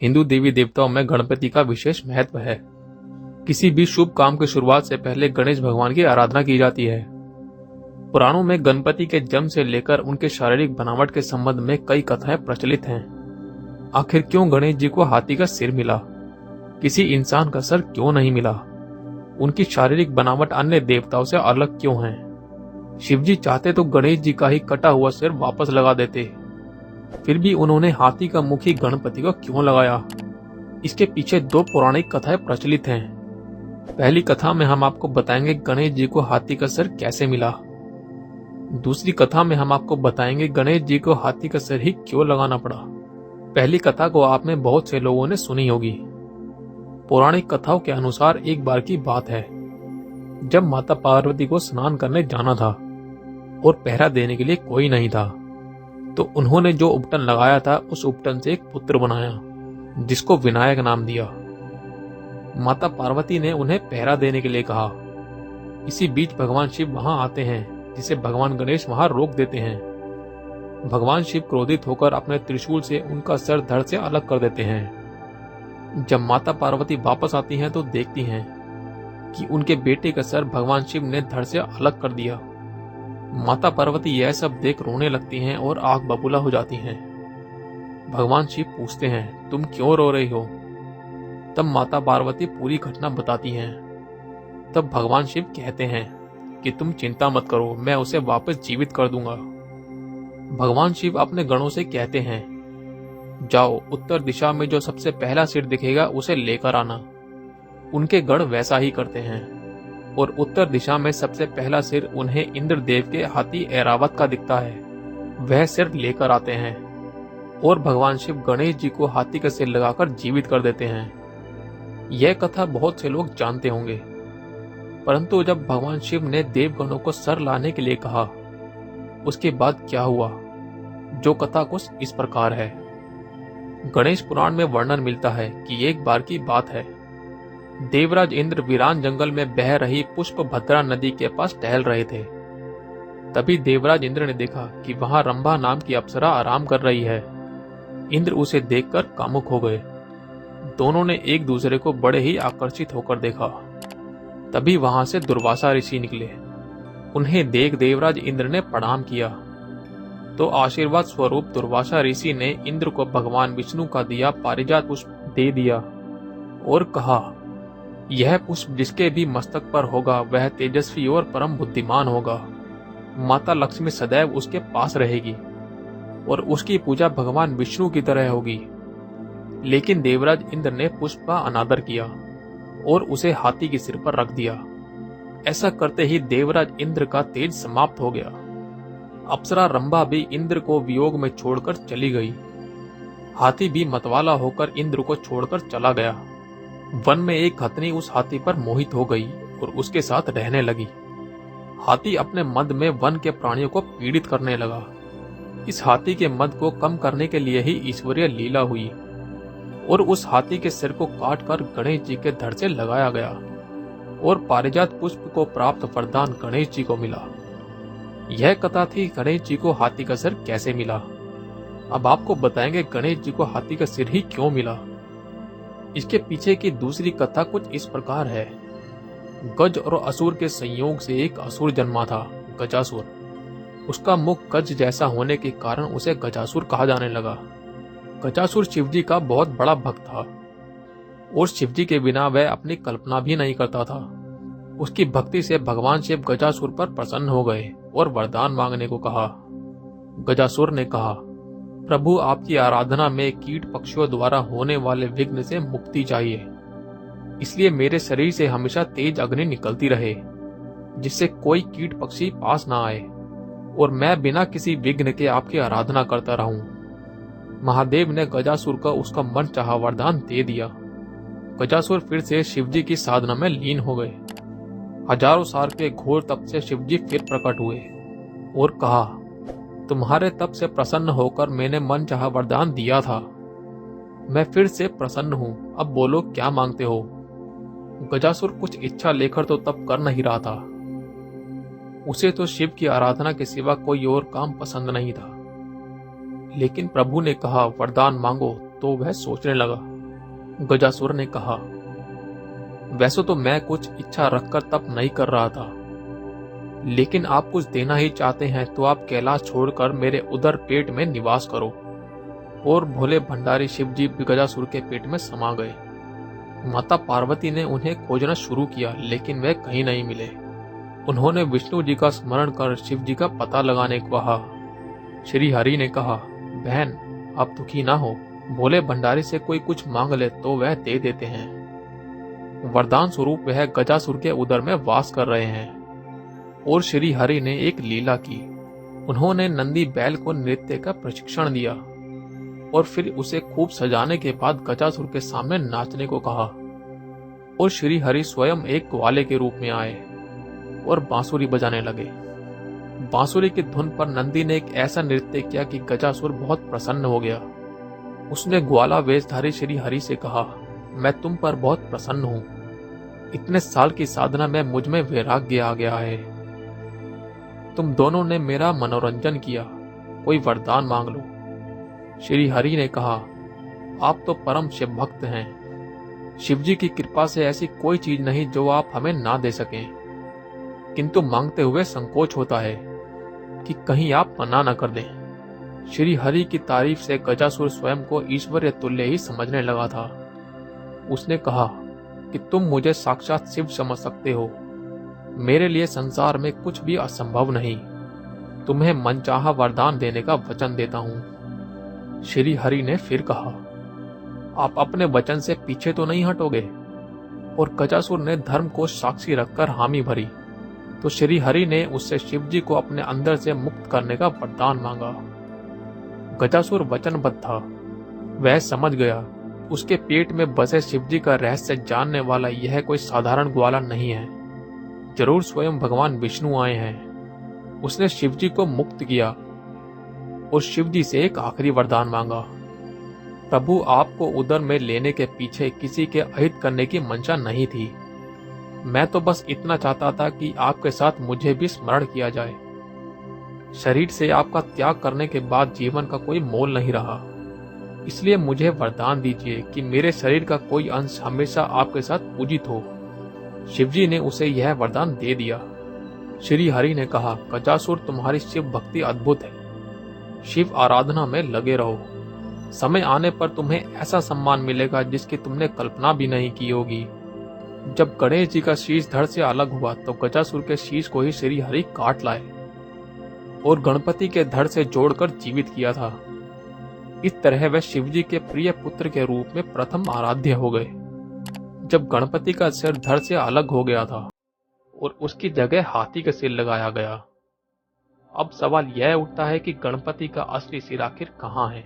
हिंदू देवी देवताओं में गणपति का विशेष महत्व है। किसी भी शुभ काम की शुरुआत से पहले गणेश भगवान की आराधना की जाती है। पुराणों में गणपति के जन्म से लेकर उनके शारीरिक बनावट के संबंध में कई कथाएं प्रचलित हैं। आखिर क्यों गणेश जी को हाथी का सिर मिला? किसी इंसान का सर क्यों नहीं मिला? उनकी शारीरिक बनावट अन्य देवताओं से अलग क्यों है? शिवजी चाहते तो गणेश जी का ही कटा हुआ सिर वापस लगा देते, फिर भी उन्होंने हाथी का मुख ही गणपति को क्यों लगाया? इसके पीछे दो पौराणिक कथाएं प्रचलित हैं। पहली कथा में हम आपको बताएंगे गणेश जी को हाथी का सिर कैसे मिला। दूसरी कथा में हम आपको बताएंगे गणेश जी को हाथी का सिर ही क्यों लगाना पड़ा। पहली कथा को आप में बहुत से लोगों ने सुनी होगी। पौराणिक कथाओं के अनुसार एक बार की बात है, जब माता पार्वती को स्नान करने जाना था और पहरा देने के लिए कोई नहीं था, तो उन्होंने जो उपटन लगाया था उस उपटन से एक पुत्र बनाया जिसको विनायक नाम दिया। माता पार्वती ने उन्हें पहरा देने के लिए कहा। इसी बीच भगवान शिव वहां आते हैं, जिसे भगवान गणेश वहां रोक देते हैं। भगवान शिव क्रोधित होकर अपने त्रिशूल से उनका सर धड़ से अलग कर देते हैं। जब माता पार्वती वापस आती हैं तो देखती हैं कि उनके बेटे का सर भगवान शिव ने धड़ से अलग कर दिया। माता पार्वती यह सब देख रोने लगती हैं और आग बबूला हो जाती हैं। भगवान शिव पूछते हैं, तुम क्यों रो रही हो? तब माता पार्वती पूरी घटना बताती हैं। तब भगवान शिव कहते हैं कि तुम चिंता मत करो, मैं उसे वापस जीवित कर दूंगा। भगवान शिव अपने गणों से कहते हैं, जाओ उत्तर दिशा में जो सबसे पहला सिर दिखेगा उसे लेकर आना। उनके गण वैसा ही करते हैं और उत्तर दिशा में सबसे पहला सिर उन्हें इंद्रदेव के हाथी ऐरावत का दिखता है। वह सिर लेकर आते हैं और भगवान शिव गणेश जी को हाथी का सिर लगाकर जीवित कर देते हैं। यह कथा बहुत से लोग जानते होंगे, परंतु जब भगवान शिव ने देवगणों को सर लाने के लिए कहा, उसके बाद क्या हुआ, जो कथा कुछ इस प्रकार है। गणेश पुराण में वर्णन मिलता है कि एक बार की बात है, देवराज इंद्र वीरान जंगल में बह रही पुष्पभद्रा नदी के पास टहल रहे थे। तभी देवराज इंद्र ने देखा कि वहां रंभा नाम की अप्सरा आराम कर रही है। इंद्र उसे देखकर कामुक हो गए। दोनों ने एक दूसरे को बड़े ही आकर्षित होकर देखा। तभी वहां से दुर्वासा ऋषि निकले। उन्हें देख देवराज इंद्र ने प्रणाम किया तो आशीर्वाद स्वरूप दुर्वासा ऋषि ने इंद्र को भगवान विष्णु का दिया पारिजात पुष्प दे दिया और कहा, यह पुष्प जिसके भी मस्तक पर होगा वह तेजस्वी और परम बुद्धिमान होगा। माता लक्ष्मी सदैव उसके पास रहेगी और उसकी पूजा भगवान विष्णु की तरह होगी। लेकिन देवराज इंद्र ने पुष्प का अनादर किया और उसे हाथी के सिर पर रख दिया। ऐसा करते ही देवराज इंद्र का तेज समाप्त हो गया। अप्सरा रंभा भी इंद्र को वियोग में छोड़कर चली गई। हाथी भी मतवाला होकर इंद्र को छोड़कर चला गया। वन में एक हथनी उस हाथी पर मोहित हो गई और उसके साथ रहने लगी। हाथी अपने मद में वन के प्राणियों को पीड़ित करने लगा। इस हाथी के मद को कम करने के लिए ही ईश्वरीय लीला हुई और उस हाथी के सिर को काटकर गणेश जी के धड़ से लगाया गया और पारिजात पुष्प को प्राप्त वरदान गणेश जी को मिला। यह कथा थी गणेश जी को हाथी का सिर कैसे मिला। अब आपको बताएंगे गणेश जी को हाथी का सिर ही क्यों मिला। इसके पीछे की दूसरी कथा कुछ इस प्रकार है। गज और असुर के संयोग से एक असुर जन्मा था, गजासुर। उसका मुख गज जैसा होने के कारण उसे गजासुर कहा जाने लगा। गजासुर शिवजी का बहुत बड़ा भक्त था और शिवजी के बिना वह अपनी कल्पना भी नहीं करता था। उसकी भक्ति से भगवान शिव गजासुर पर प्रसन्न हो गए और वरदान मांगने को कहा। गजासुर ने कहा, प्रभु आपकी आराधना में कीट पक्षियों द्वारा होने वाले विघ्न से मुक्ति चाहिए, इसलिए मेरे शरीर से हमेशा तेज अग्नि निकलती रहे जिससे कोई कीट पक्षी पास ना आए और मैं बिना किसी विघ्न के आपकी आराधना करता रहूं। महादेव ने गजासुर को उसका मन चाहा वरदान दे दिया। गजासुर फिर से शिवजी की साधना में लीन हो गए। हजारों साल के घोर तप से शिवजी फिर प्रकट हुए और कहा, तुम्हारे तप से प्रसन्न होकर मैंने मन चाहा वरदान दिया था। मैं फिर से प्रसन्न हूं, अब बोलो क्या मांगते हो। गजासुर कुछ इच्छा लेकर तो तप कर नहीं रहा था। उसे तो शिव की आराधना के सिवा कोई और काम पसंद नहीं था। लेकिन प्रभु ने कहा, वरदान मांगो तो वह सोचने लगा। गजासुर ने कहा, वैसे तो मैं कुछ इच्छा रखकर तप नहीं कर रहा था, लेकिन आप कुछ देना ही चाहते हैं तो आप कैलाश छोड़कर मेरे उदर पेट में निवास करो। और भोले भंडारी शिवजी गजासुर के पेट में समा गए। माता पार्वती ने उन्हें खोजना शुरू किया, लेकिन वे कहीं नहीं मिले। उन्होंने विष्णु जी का स्मरण कर शिव जी का पता लगाने को कहा। श्री हरि ने कहा, बहन आप दुखी ना हो, भोले भंडारी से कोई कुछ मांग ले तो वह दे देते हैं। वरदान स्वरूप वह गजासुर के उदर में वास कर रहे हैं। और श्री हरि ने एक लीला की। उन्होंने नंदी बैल को नृत्य का प्रशिक्षण दिया और फिर उसे खूब सजाने के बाद गजासुर के सामने नाचने को कहा। और श्री हरि स्वयं एक ग्वाले के रूप में आए और बांसुरी बजाने लगे। बांसुरी की धुन पर नंदी ने एक ऐसा नृत्य किया कि गजासुर बहुत प्रसन्न हो गया। उसने ग्वाला वेशधारी श्री हरि से कहा, मैं तुम पर बहुत प्रसन्न हूं। इतने साल की साधना में मुझ में वैराग्य आ गया है। तुम दोनों ने मेरा मनोरंजन किया, कोई वरदान मांग लो। श्री हरि ने कहा, आप तो परम शिव भक्त हैं। शिवजी की कृपा से ऐसी कोई चीज नहीं जो आप हमें ना दे सकें, किंतु मांगते हुए संकोच होता है कि कहीं आप मना न कर दें। श्री हरि की तारीफ से गजासुर स्वयं को ईश्वरीय तुल्य ही समझने लगा था। उसने कहा कि तुम मुझे साक्षात शिव समझ सकते हो। मेरे लिए संसार में कुछ भी असंभव नहीं। तुम्हें मनचाहा वरदान देने का वचन देता हूं। श्री हरि ने फिर कहा, आप अपने वचन से पीछे तो नहीं हटोगे? और गजासुर ने धर्म को साक्षी रखकर हामी भरी तो श्री हरि ने उससे शिवजी को अपने अंदर से मुक्त करने का वरदान मांगा। गजासुर वचनबद्ध था। वह समझ गया उसके पेट में बसे शिवजी का रहस्य जानने वाला यह कोई साधारण ग्वाला नहीं है, जरूर स्वयं भगवान विष्णु आए हैं। उसने शिवजी को मुक्त किया और शिवजी से एक आखिरी वरदान मांगा। प्रभु, आपको उदर में लेने के पीछे किसी के अहित करने की मंशा नहीं थी। मैं तो बस इतना चाहता था कि आपके साथ मुझे भी स्मरण किया जाए। शरीर से आपका त्याग करने के बाद जीवन का कोई मोल नहीं रहा, इसलिए मुझे वरदान दीजिए कि मेरे शरीर का कोई अंश हमेशा आपके साथ पूजित हो। शिवजी ने उसे यह वरदान दे दिया। श्री हरि ने कहा, गजासुर, तुम्हारी शिव भक्ति अद्भुत है। शिव आराधना में लगे रहो। समय आने पर तुम्हें ऐसा सम्मान मिलेगा जिसकी तुमने कल्पना भी नहीं की होगी। जब गणेश जी का शीश धड़ से अलग हुआ तो गजासुर के शीश को ही श्री हरि काट लाए और गणपति के धड़ से जोड़कर जीवित किया था। इस तरह वह शिवजी के प्रिय पुत्र के रूप में प्रथम आराध्य हो गए। जब गणपति का सिर धड़ से अलग हो गया था और उसकी जगह हाथी का सिर लगाया गया। अब सवाल यह उठता है कि गणपति का असली सिर आखिर कहाँ है।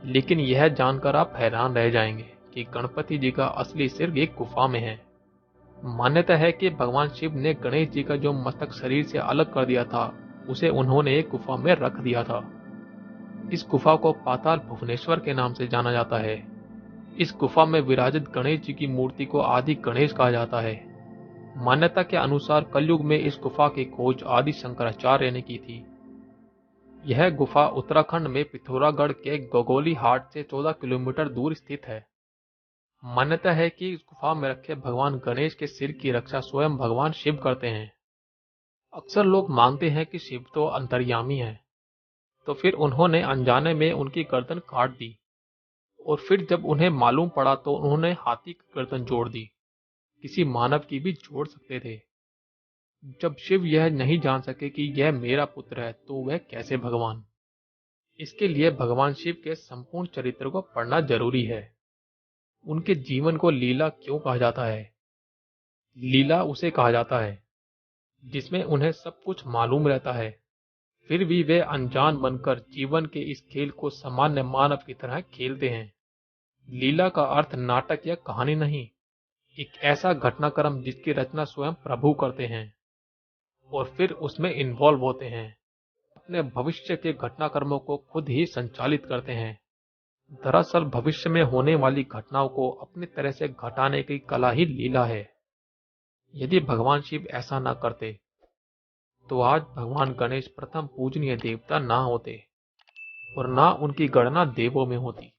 लेकिन यह जानकर आप हैरान रह जाएंगे कि गणपति जी का असली सिर एक गुफा में है। मान्यता है कि भगवान शिव ने गणेश जी का जो मस्तक शरीर से अलग कर दिया था उसे उन्होंने एक गुफा में रख दिया था। इस गुफा को पाताल भुवनेश्वर के नाम से जाना जाता है। इस गुफा में विराजित गणेश जी की मूर्ति को आदि गणेश कहा जाता है। मान्यता के अनुसार कलयुग में इस गुफा की खोज आदि शंकराचार्य ने की थी। यह गुफा उत्तराखंड में पिथौरागढ़ के गोगोली हाट से 14 किलोमीटर दूर स्थित है। मान्यता है कि इस गुफा में रखे भगवान गणेश के सिर की रक्षा स्वयं भगवान शिव करते हैं। अक्सर लोग मानते हैं कि शिव तो अंतर्यामी है, तो फिर उन्होंने अनजाने में उनकी गर्दन काट दी और फिर जब उन्हें मालूम पड़ा तो उन्होंने हाथी की गर्दन जोड़ दी। किसी मानव की भी जोड़ सकते थे। जब शिव यह नहीं जान सके कि यह मेरा पुत्र है तो वह कैसे भगवान। इसके लिए भगवान शिव के संपूर्ण चरित्र को पढ़ना जरूरी है। उनके जीवन को लीला क्यों कहा जाता है? लीला उसे कहा जाता है जिसमें उन्हें सब कुछ मालूम रहता है, फिर भी वे अनजान बनकर जीवन के इस खेल को सामान्य मानव की तरह खेलते हैं। लीला का अर्थ नाटक या कहानी नहीं, एक ऐसा घटनाक्रम जिसकी रचना स्वयं प्रभु करते हैं और फिर उसमें इन्वॉल्व होते हैं, अपने भविष्य के घटनाक्रमों को खुद ही संचालित करते हैं। दरअसल भविष्य में होने वाली घटनाओं को अपनी तरह से घटाने की कला ही लीला है। यदि भगवान शिव ऐसा न करते तो आज भगवान गणेश प्रथम पूजनीय देवता ना होते और ना उनकी गणना देवों में होती।